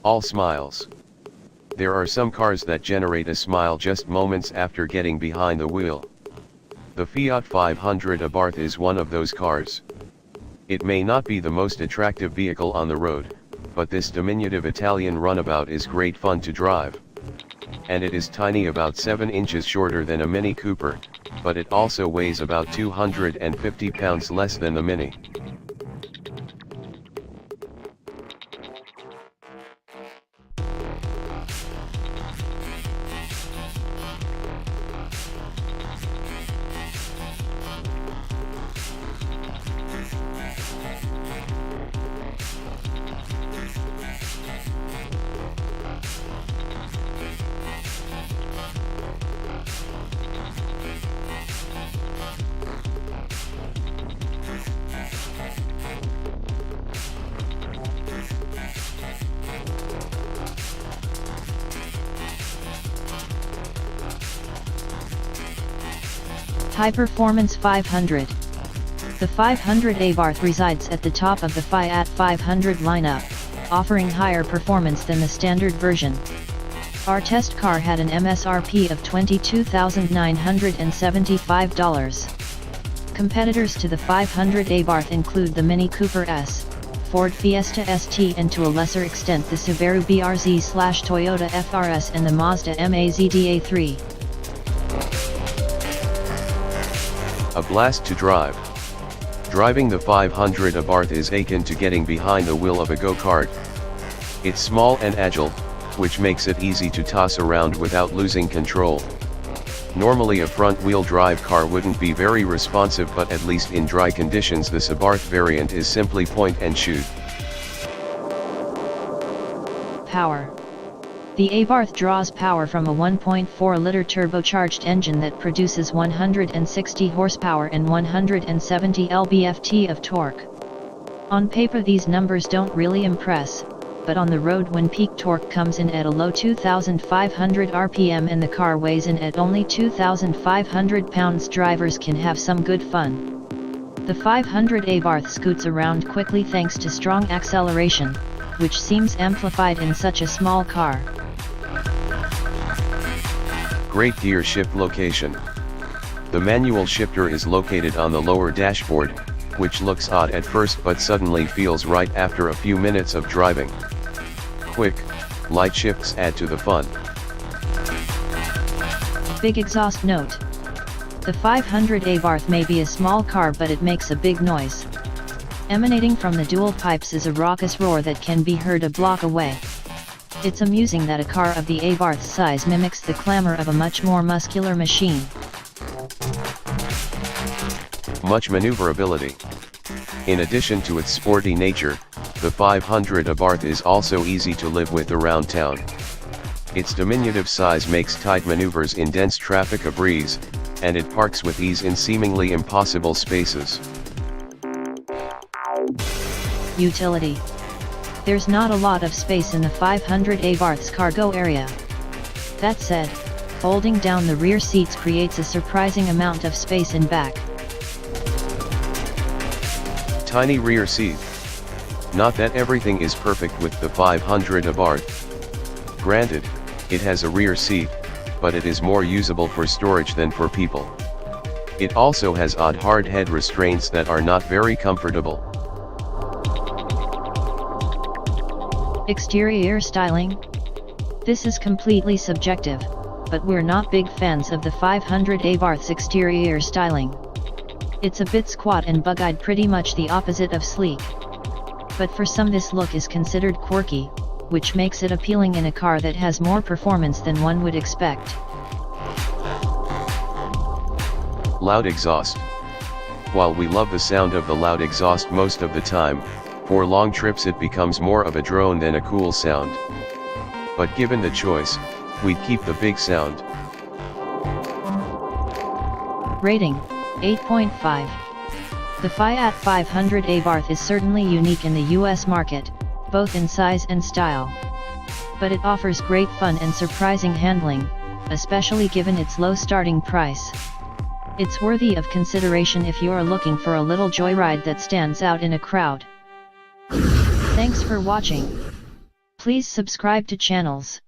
All smiles. There are some cars that generate a smile just moments after getting behind the wheel. The Fiat 500 Abarth is one of those cars. It may not be the most attractive vehicle on the road, but this diminutive Italian runabout is great fun to drive. And it is tiny, about 7 inches shorter than a Mini Cooper, but it also weighs about 250 pounds less than the Mini. High Performance 500. The 500 Abarth resides at the top of the Fiat 500 lineup, offering higher performance than the standard version. Our test car had an MSRP of $22,975. Competitors to the 500 Abarth include the Mini Cooper S, Ford Fiesta ST, and to a lesser extent the Subaru BRZ/Toyota FRS and the Mazda Mazda3. A blast to drive. Driving the 500 Abarth is akin to getting behind the wheel of a go-kart. It's small and agile, which makes it easy to toss around without losing control. Normally a front-wheel drive car wouldn't be very responsive, but at least in dry conditions this Abarth variant is simply point and shoot. Power. The Abarth draws power from a 1.4-liter turbocharged engine that produces 160 horsepower and 170 lb-ft of torque. On paper these numbers don't really impress, but on the road when peak torque comes in at a low 2,500 rpm and the car weighs in at only 2,500 pounds, drivers can have some good fun. The 500 Abarth scoots around quickly thanks to strong acceleration, which seems amplified in such a small car. Great gear shift location. The manual shifter is located on the lower dashboard, which looks odd at first but suddenly feels right after a few minutes of driving. Quick, light shifts add to the fun. Big exhaust note. The 500 Abarth may be a small car, but it makes a big noise. Emanating from the dual pipes is a raucous roar that can be heard a block away. It's amusing that a car of the Abarth's size mimics the clamor of a much more muscular machine. Much maneuverability. In addition to its sporty nature, the 500 Abarth is also easy to live with around town. Its diminutive size makes tight maneuvers in dense traffic a breeze, and it parks with ease in seemingly impossible spaces. Utility. There's not a lot of space in the 500 Abarth's cargo area. That said, folding down the rear seats creates a surprising amount of space in back. Tiny rear seat. Not that everything is perfect with the 500 Abarth. Granted, it has a rear seat, but it is more usable for storage than for people. It also has odd hard head restraints that are not very comfortable. Exterior styling. This is completely subjective, but we're not big fans of the 500 Abarth's exterior styling. It's a bit squat and bug-eyed, pretty much the opposite of sleek. But for some this look is considered quirky, which makes it appealing in a car that has more performance than one would expect. Loud exhaust. While we love the sound of the loud exhaust most of the time, for long trips it becomes more of a drone than a cool sound. But given the choice, we'd keep the big sound. Rating, 8.5. The Fiat 500 Abarth is certainly unique in the US market, both in size and style. But it offers great fun and surprising handling, especially given its low starting price. It's worthy of consideration if you are looking for a little joyride that stands out in a crowd. Thanks for watching. Please subscribe to channels.